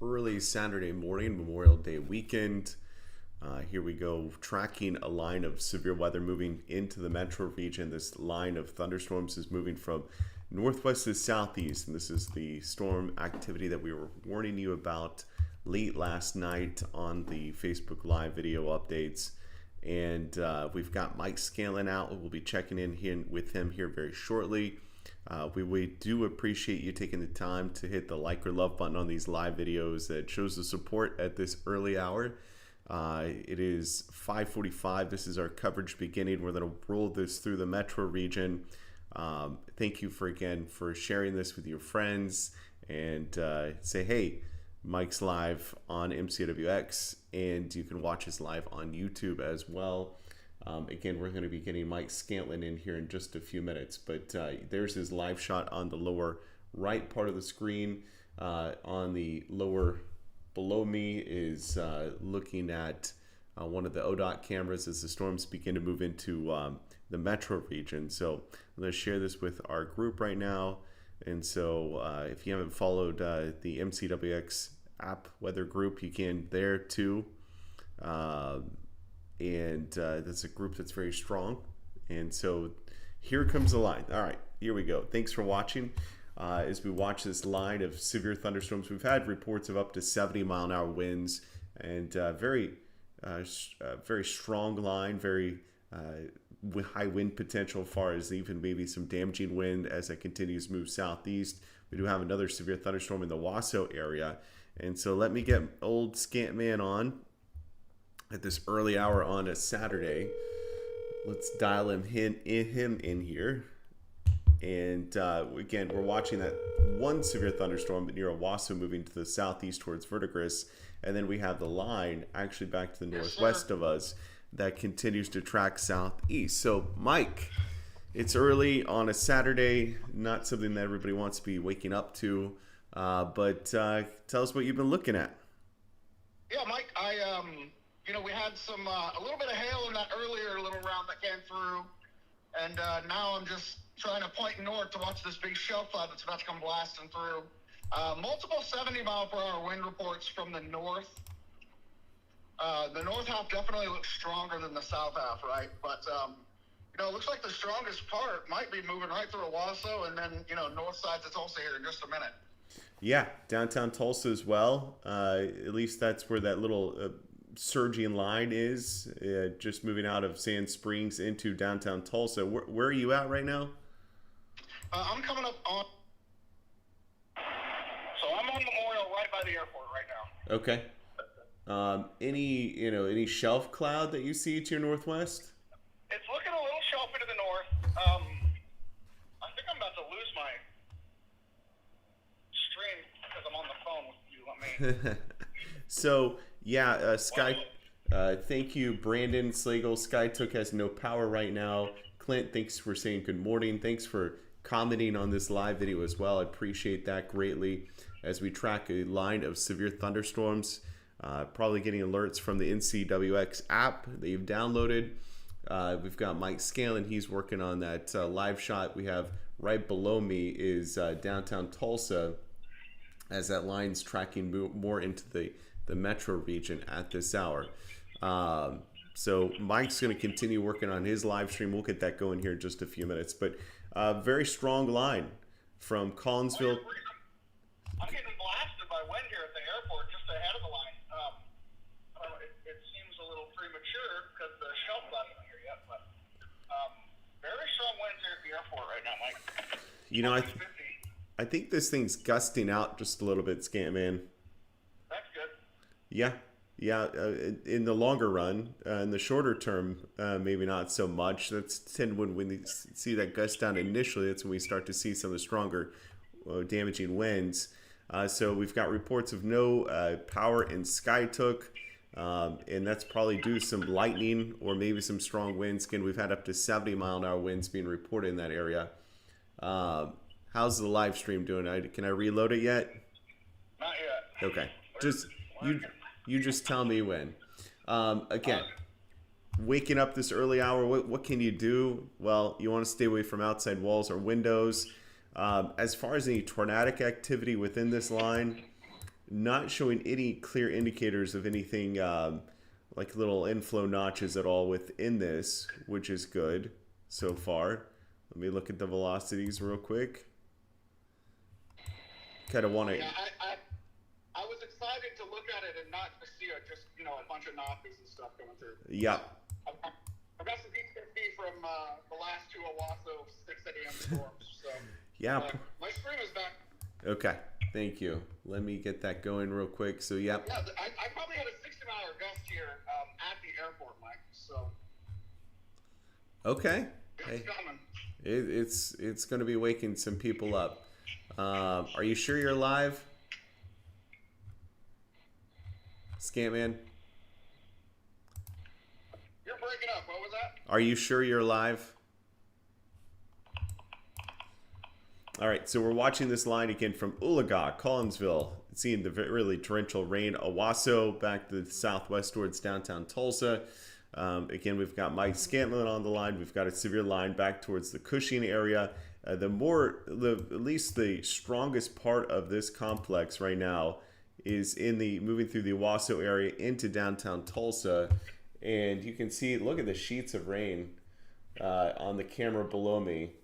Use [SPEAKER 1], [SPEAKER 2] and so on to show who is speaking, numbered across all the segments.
[SPEAKER 1] early Saturday morning, Memorial Day weekend. Here we go, tracking a line of severe weather moving into the metro region. This line of thunderstorms is moving from northwest to southeast, and this is the storm activity that we were warning you about late last night on the Facebook Live video updates. And we've got Mike Scanlon out. We'll be checking in here with him here very shortly. We do appreciate you taking the time to hit the like or love button on these live videos. That shows the support at this early hour. It is 5:45. This is our coverage beginning. We're going to roll this through the metro region. Thank you for sharing this with your friends, and say, hey, Mike's live on MCWX, and you can watch us live on YouTube as well. Again, we're going to be getting Mike Scanlon in here in just a few minutes, but there's his live shot on the lower right part of the screen. On the lower below me is looking at one of the ODOT cameras as the storms begin to move into the metro region. So I'm going to share this with our group right now. And so if you haven't followed the MCWX app weather group, you can there too. And that's a group that's very strong. And so here comes the line. All right, here we go. Thanks for watching. As we watch this line of severe thunderstorms, we've had reports of up to 70-mile-an-hour winds, and very strong line, very high wind potential as far as even maybe some damaging wind as it continues to move southeast. We do have another severe thunderstorm in the Waso area. And so let me get old Scantman on at this early hour on a Saturday. Let's dial him in here. And again, we're watching that one severe thunderstorm near Owasso moving to the southeast towards Verdigris. And then we have the line actually back to the northwest of us that continues to track southeast. So, Mike, it's early on a Saturday, not something that everybody wants to be waking up to. But tell us what you've been looking at.
[SPEAKER 2] Yeah, Mike, we had a little bit of hail in that earlier little round that came through, and now I'm just trying to point north to watch this big shelf cloud that's about to come blasting through. Multiple 70-mile-per-hour wind reports from the north. The north half definitely looks stronger than the south half, right? But it looks like the strongest part might be moving right through Owasso, and then north side to Tulsa here in just a minute.
[SPEAKER 1] Yeah, downtown Tulsa as well. At least that's where that little surging line is, just moving out of Sand Springs into downtown Tulsa. Where are you at right now?
[SPEAKER 2] I'm coming up on... So I'm on Memorial right by the airport right now.
[SPEAKER 1] Okay. Any shelf cloud that you see to your northwest?
[SPEAKER 2] It's looking a little shelfy to the north. I think I'm about to lose my stream because I'm on the phone with you. Let me...
[SPEAKER 1] So, yeah, Sky, thank you, Brandon Slagle. SkyTook has no power right now. Clint, thanks for saying good morning. Thanks for commenting on this live video as well. I appreciate that greatly as we track a line of severe thunderstorms. Probably getting alerts from the NCWX app that you've downloaded. We've got Mike Scanlon. He's working on that live shot. We have right below me is downtown Tulsa as that line's tracking more into the metro region at this hour. So Mike's going to continue working on his live stream. We'll get that going here in just a few minutes. But very strong line from Collinsville.
[SPEAKER 2] I'm getting blasted by wind here at the airport just ahead of the line. It seems a little premature because the shelf cloud's not here yet. But very strong winds here at the airport right now, Mike.
[SPEAKER 1] I think this thing's gusting out just a little bit, Scantman.
[SPEAKER 2] That's good.
[SPEAKER 1] Yeah. In the longer run, in the shorter term, maybe not so much. That's when we see that gust down initially. That's when we start to see some of the stronger damaging winds. So we've got reports of no power in SkyTook, and that's probably due to some lightning or maybe some strong winds. Again, we've had up to 70-mile-an-hour winds being reported in that area. How's the live stream doing? Can I reload it yet?
[SPEAKER 2] Not yet.
[SPEAKER 1] Okay. You just tell me when. Again, waking up this early hour, what can you do? Well, you want to stay away from outside walls or windows. As far as any tornadic activity within this line, not showing any clear indicators of anything like little inflow notches at all within this, which is good so far. Let me look at the velocities real quick. Kind of want to.
[SPEAKER 2] Yeah, I was excited to look at it and not to see it, just a bunch of notches and stuff coming through.
[SPEAKER 1] Yeah.
[SPEAKER 2] I've got some PTSD from the last two Owasso 6 a.m. storms. So
[SPEAKER 1] Yeah.
[SPEAKER 2] my stream is back.
[SPEAKER 1] Okay. Thank you. Let me get that going real quick. So, yep.
[SPEAKER 2] Yeah, I probably had a 60-mile gust here at the airport, Mike. So.
[SPEAKER 1] Okay.
[SPEAKER 2] It's
[SPEAKER 1] Hey,
[SPEAKER 2] coming.
[SPEAKER 1] it's going to be waking some people up. Are you sure you're live, Scantman?
[SPEAKER 2] You're breaking up. What was that?
[SPEAKER 1] Are you sure you're live? All right, so we're watching this line again from Oologah, Collinsville, seeing the really torrential rain. Owasso back to the southwest towards downtown Tulsa. Again, we've got Mike Scantlin on the line. We've got a severe line back towards the Cushing area. At least the strongest part of this complex right now is moving through the Owasso area into downtown Tulsa. And you can see, look at the sheets of rain on the camera below me.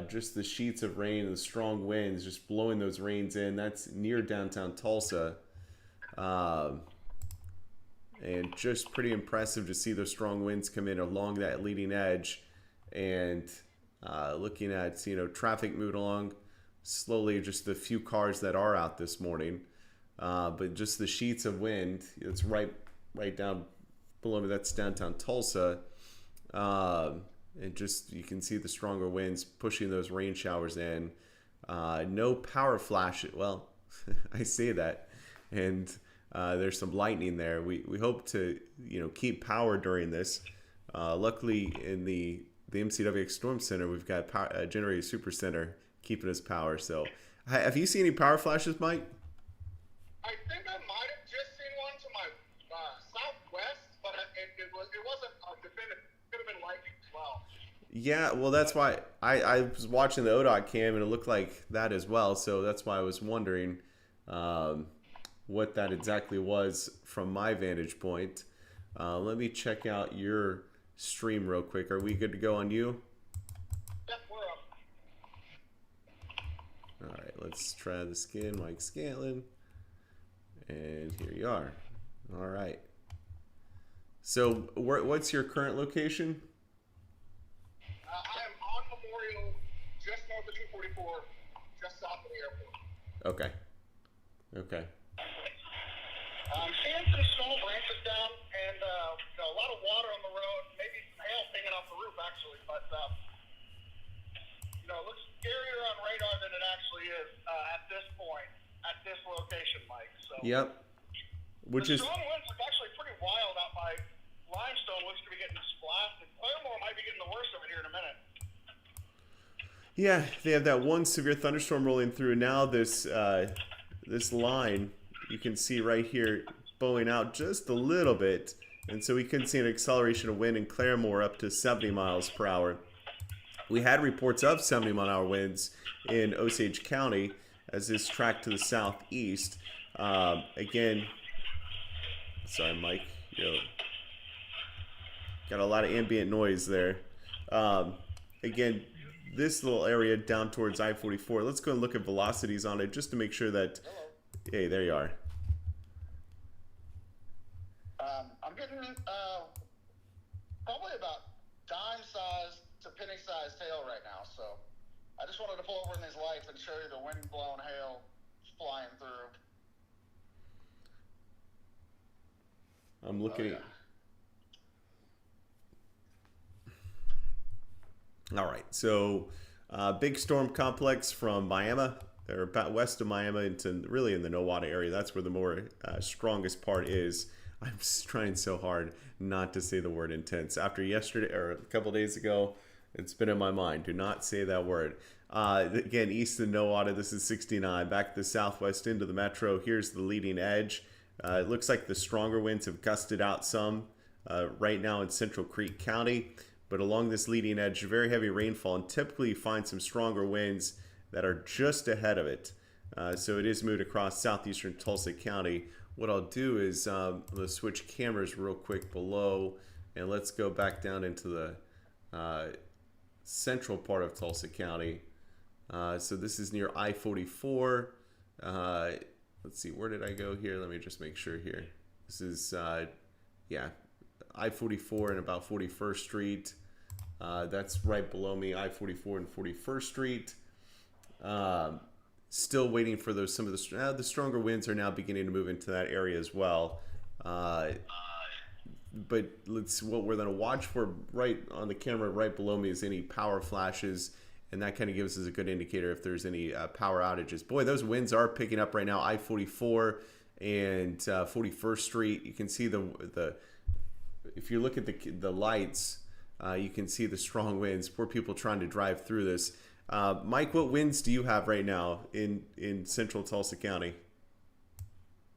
[SPEAKER 1] Just the sheets of rain and the strong winds just blowing those rains in. That's near downtown Tulsa. And just pretty impressive to see those strong winds come in along that leading edge. And looking at, traffic moving along slowly, just the few cars that are out this morning. But just the sheets of wind, it's right down below me. That's downtown Tulsa. And just, you can see the stronger winds pushing those rain showers in. No power flash. Well, I say that. And there's some lightning there. We hope to, keep power during this. Luckily, in the MCWX Storm Center, we've got Generator Super Center keeping us power. So, have you seen any power flashes, Mike?
[SPEAKER 2] I think I might have just seen one to my southwest, but it wasn't definitive. It could have been lightning as well.
[SPEAKER 1] Yeah, well, that's why I was watching the ODOT cam and it looked like that as well. So that's why I was wondering what that exactly was from my vantage point. Let me check out your stream real quick. Are we good to go on you?
[SPEAKER 2] Yep, we're up.
[SPEAKER 1] All right, let's try the skin, Mike Scantlin. And here you are. All right. So what's your current location?
[SPEAKER 2] I am on Memorial, just north of 244, just south of the airport.
[SPEAKER 1] Okay.
[SPEAKER 2] Seeing some snow branches down and a lot of water on the road, maybe some hail hanging off the roof actually, but it looks scarier on radar than it actually is at this point, at this location, Mike. So
[SPEAKER 1] Yep.
[SPEAKER 2] the strong winds are actually pretty wild out by Limestone. Looks to be getting splashed, and Claremore might be getting the worst of it here in a minute.
[SPEAKER 1] Yeah, they have that one severe thunderstorm rolling through. Now this line, you can see right here, bowing out just a little bit. And so we could see an acceleration of wind in Claremore up to 70 miles per hour. We had reports of 70-mile-an-hour winds in Osage County as this tracked to the southeast. Again, sorry, Mike. Got a lot of ambient noise there. Again, this little area down towards I-44. Let's go and look at velocities on it just to make sure that... Hey, there you are.
[SPEAKER 2] I'm getting probably about dime-sized to penny-sized hail right now, so I just wanted to pull over in these lights and show you the wind-blown hail flying through.
[SPEAKER 1] I'm looking at... All right, so big storm complex from Miami. They're about west of Miami into really in the Nowata area. That's where the more strongest part is. I'm just trying so hard not to say the word intense. After yesterday or a couple days ago, it's been in my mind. Do not say that word. Again, east of Nowata, this is 69. Back to the southwest into the metro. Here's the leading edge. It looks like the stronger winds have gusted out some right now in Central Creek County. But along this leading edge, very heavy rainfall, and typically you find some stronger winds that are just ahead of it. So it is moved across southeastern Tulsa County. What I'll do is let's switch cameras real quick below, and let's go back down into the central part of Tulsa County. So this is near I-44. Let's see, where did I go here? Let me just make sure here. This is, yeah, I-44 and about 41st Street. That's right below me, I-44 and 41st Street. Still waiting for those. Some of the stronger winds are now beginning to move into that area as well. But what we're going to watch for right on the camera right below me is any power flashes, and that kind of gives us a good indicator if there's any power outages. Boy, those winds are picking up right now. I-44 and 41st Street. You can see the if you look at the lights, you can see the strong winds. Poor people trying to drive through this. Mike, what winds do you have right now in central Tulsa County?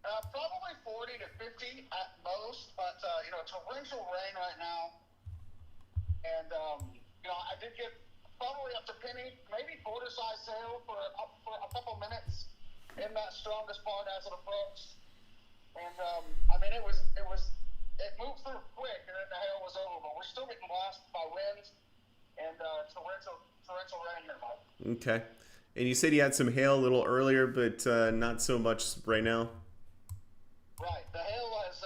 [SPEAKER 2] Probably 40 to 50 at most, but torrential rain right now. And I did get probably up to penny, maybe quarter-size hail for a couple minutes in that strongest part as it approached. And it moved through quick, and then the hail was over. But we're still getting blasted by winds and torrential rain here, Mike.
[SPEAKER 1] Okay. And you said you had some hail a little earlier, but not so much right now?
[SPEAKER 2] Right. The hail has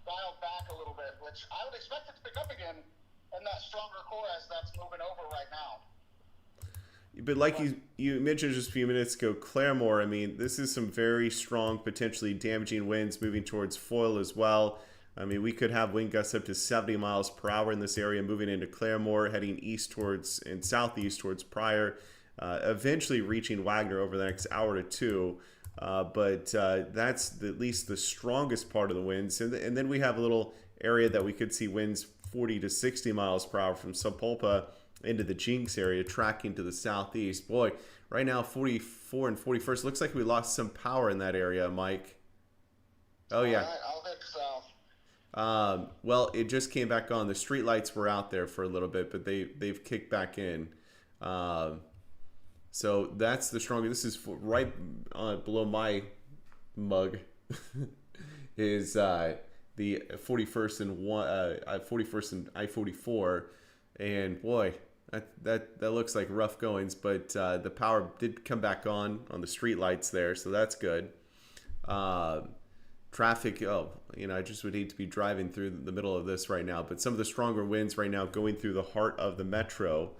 [SPEAKER 2] dialed back a little bit, which I would expect it to pick up again in that stronger core as that's moving over right now.
[SPEAKER 1] But like you mentioned just a few minutes ago, Claremore, I mean, this is some very strong, potentially damaging winds moving towards Foyle as well. I mean, we could have wind gusts up to 70 miles per hour in this area, moving into Claremore, heading east towards and southeast towards Pryor, eventually reaching Wagner over the next hour to two. But that's at least the strongest part of the winds. And then we have a little area that we could see winds 40 to 60 miles per hour from Sapulpa into the Jinx area, tracking to the southeast. Boy, right now 44 and 41st. Looks like we lost some power in that area, Mike. Oh, yeah.
[SPEAKER 2] All right, I'll head south.
[SPEAKER 1] Well, it just came back on. The street lights were out there for a little bit, but they've kicked back in. So that's the strongest. This is right below my mug. Is the 41st and 41st and I-44, and boy, that looks like rough goings. But the power did come back on the street lights there, so that's good. Traffic, I just would hate to be driving through the middle of this right now, but some of the stronger winds right now going through the heart of the metro.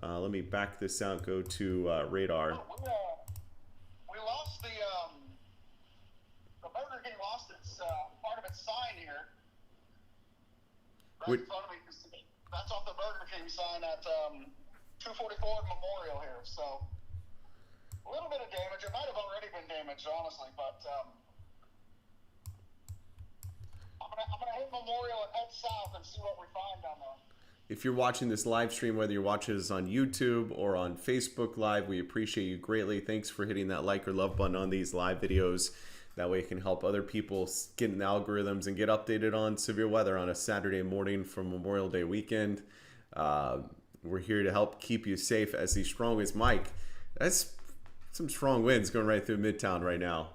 [SPEAKER 1] Let me back this out, go to radar.
[SPEAKER 2] We lost the Burger King lost its part of its sign here. Right in front of me. That's off the Burger King sign at 244 Memorial here. So a little bit of damage. It might have already been damaged, honestly, but I'm gonna hit Memorial and head south and see what we find down there.
[SPEAKER 1] If you're watching this live stream, whether you're watching us on YouTube or on Facebook Live, we appreciate you greatly. Thanks for hitting that like or love button on these live videos. That way it can help other people get in the algorithms and get updated on severe weather on a Saturday morning from Memorial Day weekend. We're here to help keep you safe as the strongest. Mike, that's some strong winds going right through Midtown right now.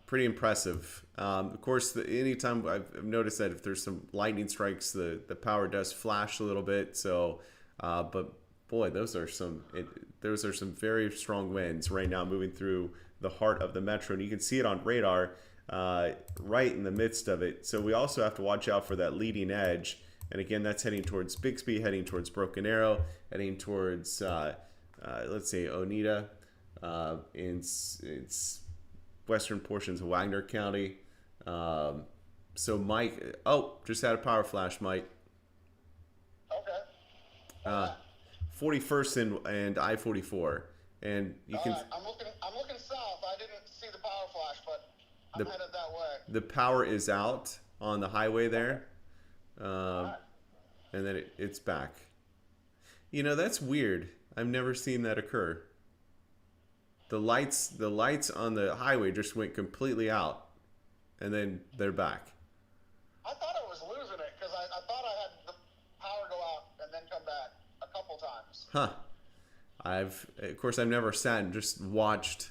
[SPEAKER 1] Pretty impressive. Of course, anytime I've noticed that if there's some lightning strikes, the power does flash a little bit. So, but boy, those are some very strong winds right now moving through the heart of the metro, and you can see it on radar right in the midst of it. So we also have to watch out for that leading edge, and again, that's heading towards Bixby, heading towards Broken Arrow, heading towards let's say Oneida, it's western portions of Wagner County. So Mike, just had a power flash, Mike.
[SPEAKER 2] Okay.
[SPEAKER 1] 41st and I-44, and you can.
[SPEAKER 2] I'm looking south. I didn't see the power flash, but I'm headed that way.
[SPEAKER 1] The power is out on the highway there,
[SPEAKER 2] Right.
[SPEAKER 1] and then it's back. That's weird. I've never seen that occur. The lights on the highway just went completely out, and then they're back.
[SPEAKER 2] I thought I was losing it because I thought I had the power go out and then come back a couple times.
[SPEAKER 1] Huh. Of course, I've never sat and just watched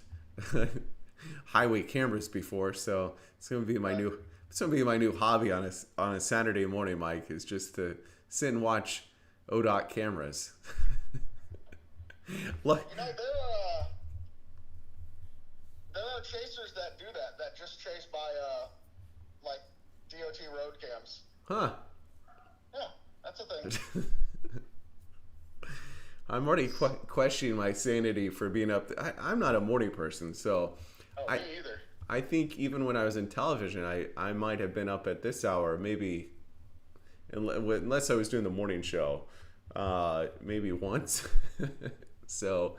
[SPEAKER 1] highway cameras before, so it's gonna be my
[SPEAKER 2] Right.
[SPEAKER 1] new it's gonna be my new hobby on a Saturday morning, Mike, is just to sit and watch ODOT cameras. Look,
[SPEAKER 2] There are chasers that do that. That just chase by like DOT road cams.
[SPEAKER 1] huh?
[SPEAKER 2] Yeah, that's a thing.
[SPEAKER 1] I'm already questioning my sanity for being up. I'm not a morning person, so
[SPEAKER 2] Oh,
[SPEAKER 1] I
[SPEAKER 2] me either.
[SPEAKER 1] I think even when I was in television, I might have been up at this hour, maybe unless I was doing the morning show, maybe once. So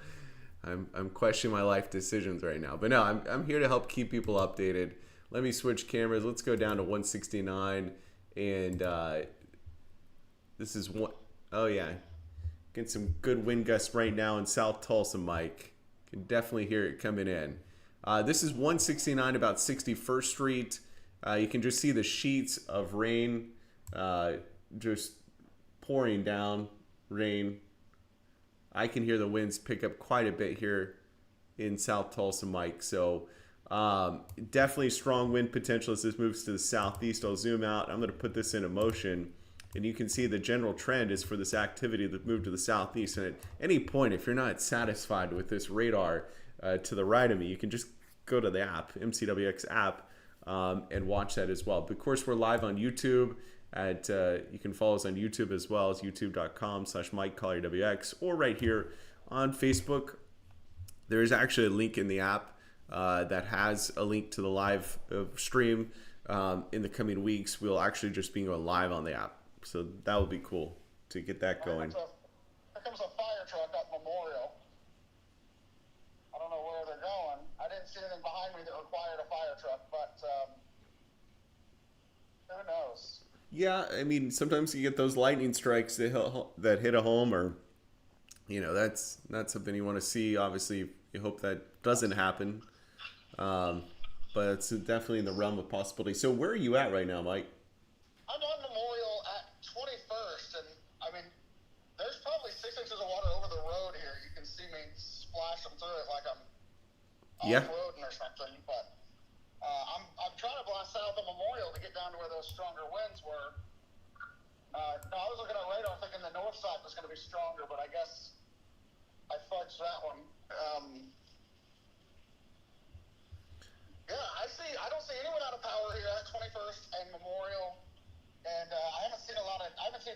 [SPEAKER 1] I'm questioning my life decisions right now. But no, I'm here to help keep people updated. Let me switch cameras. Let's go down to 169, and this is one. Oh yeah, getting some good wind gusts right now in South Tulsa, Mike. Can definitely hear it coming in. This is 169 about 61st Street. You can just see the sheets of rain just pouring down, rain. I can hear the winds pick up quite a bit here in South Tulsa, Mike. So definitely strong wind potential as this moves to the southeast. I'll zoom out. I'm going to put this into motion. And you can see the general trend is for this activity to move to the southeast. And at any point, if you're not satisfied with this radar to the right of me, you can just go to the app, MCWX app, and watch that as well. But of course, we're live on YouTube. You can follow us on YouTube as well as youtube.com/MikeCollierWX, or right here on Facebook. There is actually a link in the app that has a link to the live stream. In the coming weeks, we'll actually just be going live on the app. So that would be cool to get that going.
[SPEAKER 2] Here comes a fire truck up Memorial. I don't know where they're going. I didn't see anything behind me that required a fire truck, but who knows?
[SPEAKER 1] Yeah, I mean, sometimes you get those lightning strikes that hit a home, or that's not something you want to see. Obviously, you hope that doesn't happen, but it's definitely in the realm of possibility. So, where are you at right now, Mike?
[SPEAKER 2] I'm on Memorial at 21st, and I mean, there's probably 6 inches of water over the road here. You can see me splashing through it like I'm
[SPEAKER 1] Yeah.
[SPEAKER 2] off-roading or something, but I'm trying to blast south of Memorial to get down to where those stronger winds were. No, I was looking at radar thinking the north side was going to be stronger, but I guess I fudged that one. Yeah, I don't see anyone out of power here at 21st and Memorial, and I haven't seen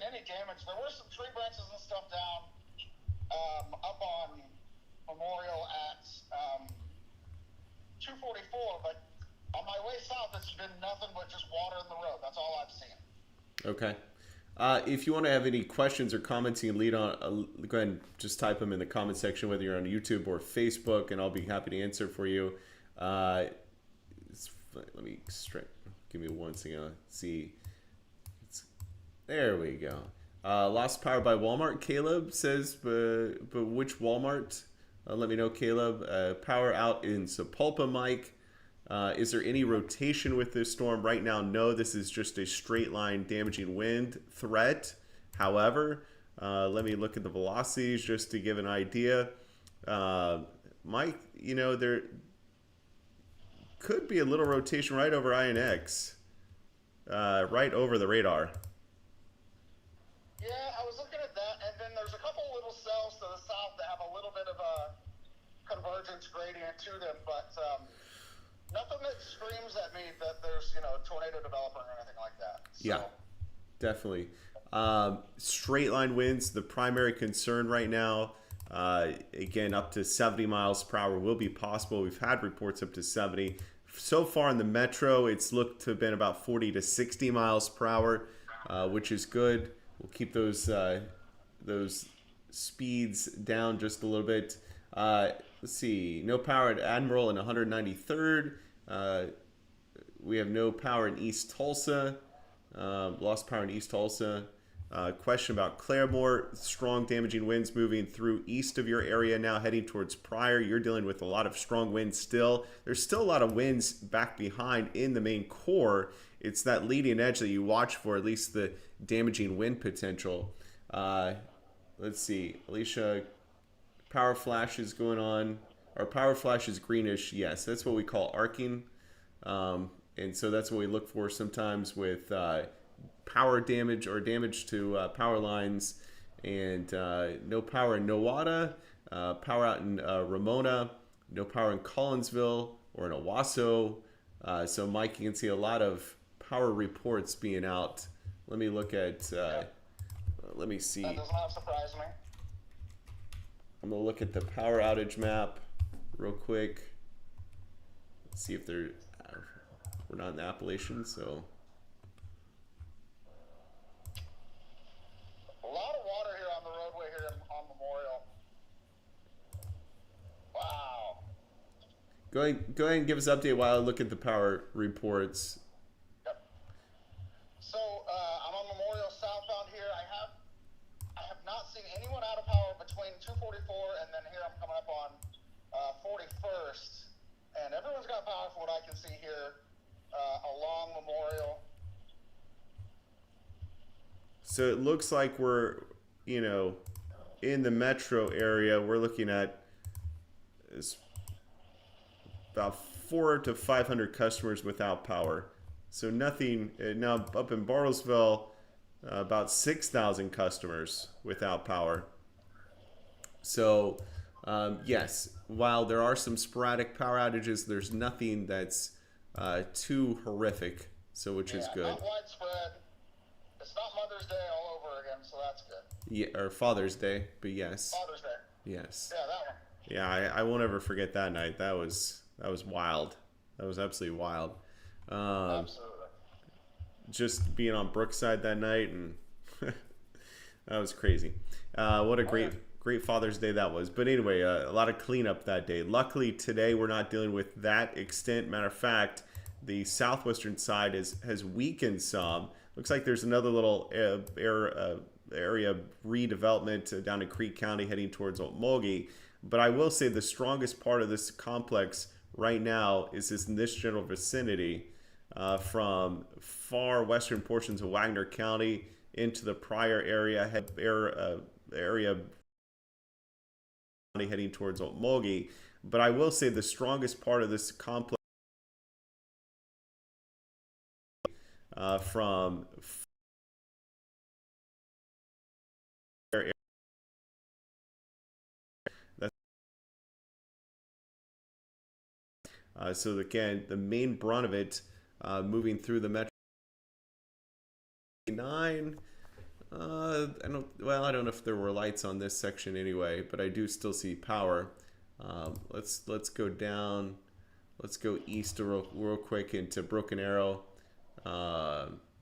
[SPEAKER 2] any damage. There were some tree branches and stuff down up on Memorial at 244, but on my way south, it's been nothing but just water in the road. That's all I've seen.
[SPEAKER 1] Okay. If you want to have any questions or comments, you can lead on. Go ahead and just type them in the comment section, whether you're on YouTube or Facebook, and I'll be happy to answer for you. Let me give me one second. Let's see. There we go. Lost power by Walmart. Caleb says, but which Walmart? Let me know, Caleb. Power out in Sapulpa, Mike. Is there any rotation with this storm right now? No, this is just a straight line damaging wind threat. However, let me look at the velocities just to give an idea. Mike, there could be a little rotation right over INX, right over the radar.
[SPEAKER 2] Yeah, I was looking at that, and then there's a couple little cells to the south that have a little bit of a convergence gradient to them, but nothing that screams at me that there's tornado developing or anything like that. So.
[SPEAKER 1] Yeah, definitely. Straight line winds, the primary concern right now. Again, up to 70 miles per hour will be possible. We've had reports up to 70. So far in the metro, it's looked to have been about 40 to 60 miles per hour, which is good. We'll keep those speeds down just a little bit. Let's see. No power at Admiral and 193rd. We have no power in East Tulsa. Lost power in East Tulsa. Question about Claremore. Strong damaging winds moving through east of your area now, heading towards Pryor. You're dealing with a lot of strong winds still. There's still a lot of winds back behind in the main core. It's that leading edge that you watch for, at least the damaging wind potential. Let's see. Alicia, power flashes going on. Our power flash is greenish. Yes, that's what we call arcing. And so that's what we look for sometimes with power damage or damage to power lines. And no power in Nowata, power out in Ramona, no power in Collinsville or in Owasso. So Mike, you can see a lot of power reports being out. Let me look at, let me see.
[SPEAKER 2] That does not surprise me.
[SPEAKER 1] I'm gonna look at the power outage map real quick. Let's see if they're, we're not in the Appalachians, so.
[SPEAKER 2] A lot of water here on the roadway here on Memorial. Wow.
[SPEAKER 1] Go ahead and give us an update while I look at the power reports.
[SPEAKER 2] Yep. So I'm on Memorial southbound here. I have not seen anyone out of power between 244 and then here I'm coming up on 41st, and everyone's got power from what I can see here along Memorial.
[SPEAKER 1] So it looks like we're, you know, in the metro area, we're looking at about 400 to 500 customers without power. So nothing, now up in Bartlesville, about 6,000 customers without power. So yes, while there are some sporadic power outages, there's nothing that's too horrific, so which is good.
[SPEAKER 2] Not widespread. It's not Mother's Day all over again, so that's good.
[SPEAKER 1] Yeah, or Father's Day, but yes.
[SPEAKER 2] Father's Day.
[SPEAKER 1] Yes.
[SPEAKER 2] Yeah, that one.
[SPEAKER 1] Yeah, I won't ever forget that night. That was wild. That was absolutely wild.
[SPEAKER 2] Absolutely.
[SPEAKER 1] Just being on Brookside that night, and that was crazy. What a great Father's Day that was. But anyway, a lot of cleanup that day. Luckily today we're not dealing with that extent. Matter of fact, the southwestern side has weakened some. Looks like there's another little area redevelopment down in Creek County heading towards Okmulgee. But I will say the strongest part of this complex right now is in this general vicinity, from far western portions of Wagner County into the Pryor area, heading towards Okmulgee. But I will say the strongest part of this complex from so again, the main brunt of it moving through the Metro 9. I don't know if there were lights on this section anyway, but I do still see power. Let's go down. Let's go east real quick into Broken Arrow.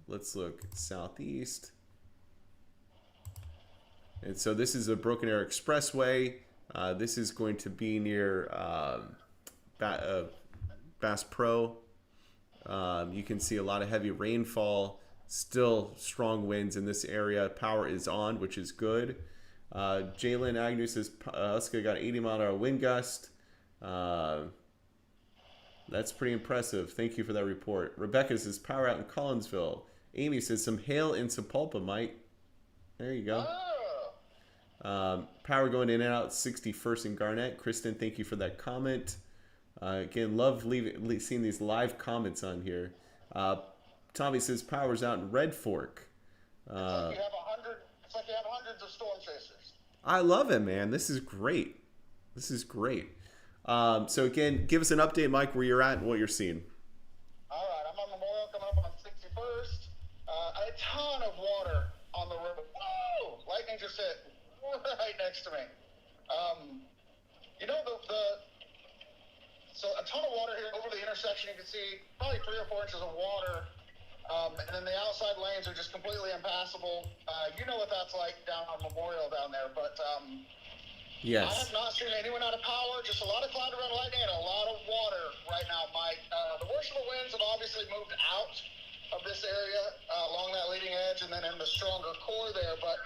[SPEAKER 1] Let's look southeast. And so this is a Broken Arrow Expressway. This is going to be near Bass Pro. You can see a lot of heavy rainfall, still strong winds in this area. Power is on, which is good. Jalen Agnew says Huska got 80-mile-an-hour wind gust. That's pretty impressive. Thank you for that report. Rebecca says power out in Collinsville. Amy says some hail in Sapulpa, Mike. There you go. Power going in and out 61st and Garnett. Kristen, thank you for that comment. Again, love seeing these live comments on here. Tommy says power's out in Red Fork.
[SPEAKER 2] It's like you have hundreds of storm chasers.
[SPEAKER 1] I love it, man. This is great. This is great. So again, give us an update, Mike, where you're at and what you're seeing.
[SPEAKER 2] All right, I'm on Memorial coming up on 61st. A ton of water on the road. Whoa! Lightning just hit right next to me. You know, so a ton of water here over the intersection. You can see probably 3 or 4 inches of water. And then the outside lanes are just completely impassable. You know what that's like down on Memorial down there. But
[SPEAKER 1] yes.
[SPEAKER 2] I have not seen anyone out of power. Just a lot of cloud around lightning and a lot of water right now, Mike. The worst of the winds have obviously moved out of this area along that leading edge and then in the stronger core there. But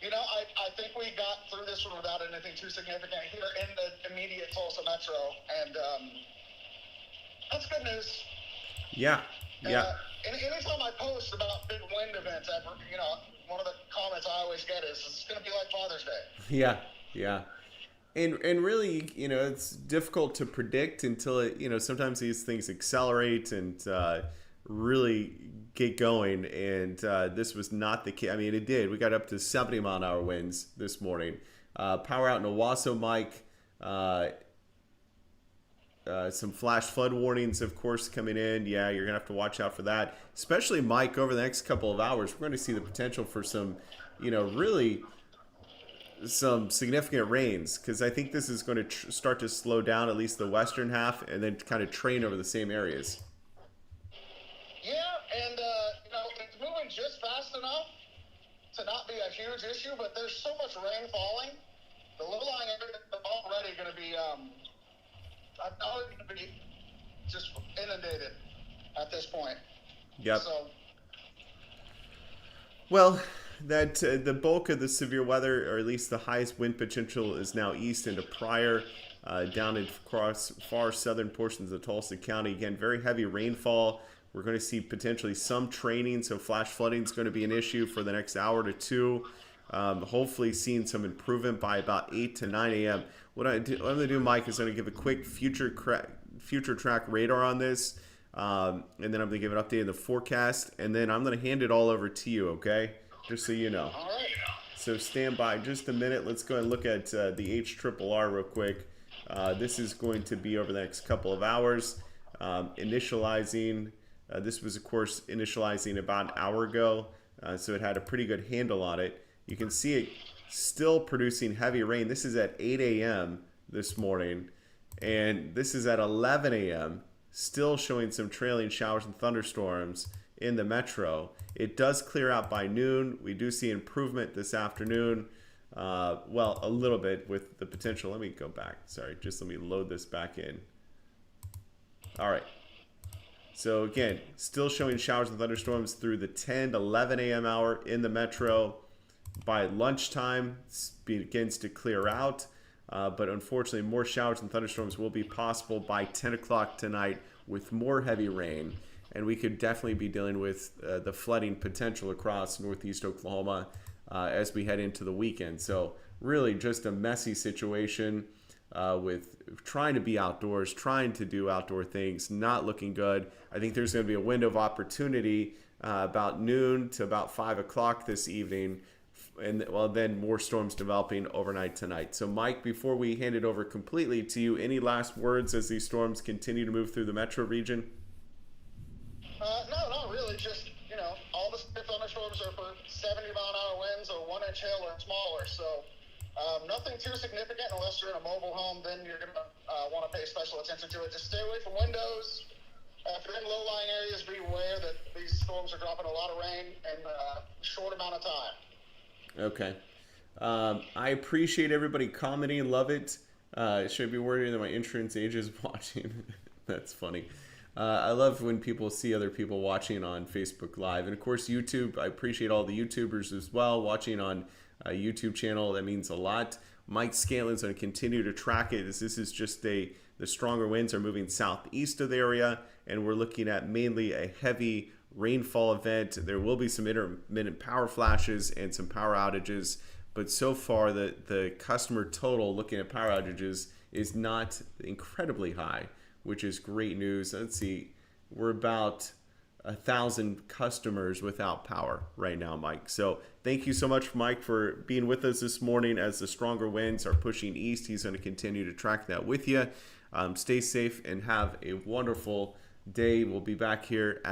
[SPEAKER 2] you know, I think we got through this one without anything too significant here in the immediate Tulsa metro, and that's good news.
[SPEAKER 1] Yeah, yeah.
[SPEAKER 2] Anytime I post about big wind events, you know, one of the comments I always get is it's going to be like Father's Day.
[SPEAKER 1] Yeah, yeah. And really, it's difficult to predict until sometimes these things accelerate and really get going. And this was not the case. I mean, it did. We got up to 70-mile-an-hour winds this morning. Power out in Owasso, Mike. Some flash flood warnings, of course, coming in. Yeah, you're going to have to watch out for that. Especially, Mike, over the next couple of hours, we're going to see the potential for some, really some significant rains, because I think this is going to start to slow down at least the western half and then kind of train over the same areas.
[SPEAKER 2] Yeah, and it's moving just fast enough to not be a huge issue, but there's so much rain falling. The low-lying areas are already going to be just inundated at this point.
[SPEAKER 1] Yep.
[SPEAKER 2] So,
[SPEAKER 1] well, that the bulk of the severe weather, or at least the highest wind potential, is now east into Pryor, down across far southern portions of Tulsa County. Again, very heavy rainfall. We're going to see potentially some training, so flash flooding is going to be an issue for the next hour to two. Hopefully seeing some improvement by about 8 to 9 a.m. What I'm going to do, Mike, is going to give a quick future track radar on this, and then I'm going to give an update in the forecast, and then I'm going to hand it all over to you, okay? Just so you know.
[SPEAKER 2] all right.
[SPEAKER 1] So stand by just a minute. Let's go and look at the HRRR real quick. This is going to be over the next couple of hours. Initializing. This was, of course, initializing about an hour ago, so it had a pretty good handle on it. You can see it still producing heavy rain. This is at 8 a.m. this morning, and this is at 11 a.m. still showing some trailing showers and thunderstorms in the metro. It does clear out by noon. We do see improvement this afternoon. Well, a little bit with the potential. Let me go back. Sorry, just let me load this back in. All right. So again, still showing showers and thunderstorms through the 10 to 11 a.m. hour in the metro. By lunchtime, it begins to clear out. But unfortunately, more showers and thunderstorms will be possible by 10 o'clock tonight with more heavy rain. And we could definitely be dealing with the flooding potential across northeast Oklahoma as we head into the weekend. So really just a messy situation with trying to be outdoors, trying to do outdoor things, not looking good. I think there's going to be a window of opportunity about noon to about 5 o'clock this evening. And well, then more storms developing overnight tonight. So, Mike, before we hand it over completely to you, any last words as these storms continue to move through the metro region?
[SPEAKER 2] No, not really. Just, all the thunderstorms are for 70-mile-an-hour winds or 1-inch hail or smaller. So nothing too significant unless you're in a mobile home. Then you're going to want to pay special attention to it. Just stay away from windows. If you're in low-lying areas, be aware that these storms are dropping a lot of rain in a short amount of time.
[SPEAKER 1] Okay. I appreciate everybody commenting. Love it. Should be worried that my insurance agent is watching. That's funny. I love when people see other people watching on Facebook Live. And, of course, YouTube. I appreciate all the YouTubers as well watching on a YouTube channel. That means a lot. Mike Scantlin's going to continue to track it. This is just the stronger winds are moving southeast of the area, and we're looking at mainly a heavy rainfall event. There will be some intermittent power flashes and some power outages, but so far the customer total looking at power outages is not incredibly high, which is great news. Let's see, we're about 1,000 customers without power right now, Mike. So thank you so much, Mike, for being with us this morning. As the stronger winds are pushing east, he's going to continue to track that with you. Stay safe and have a wonderful day. We'll be back here as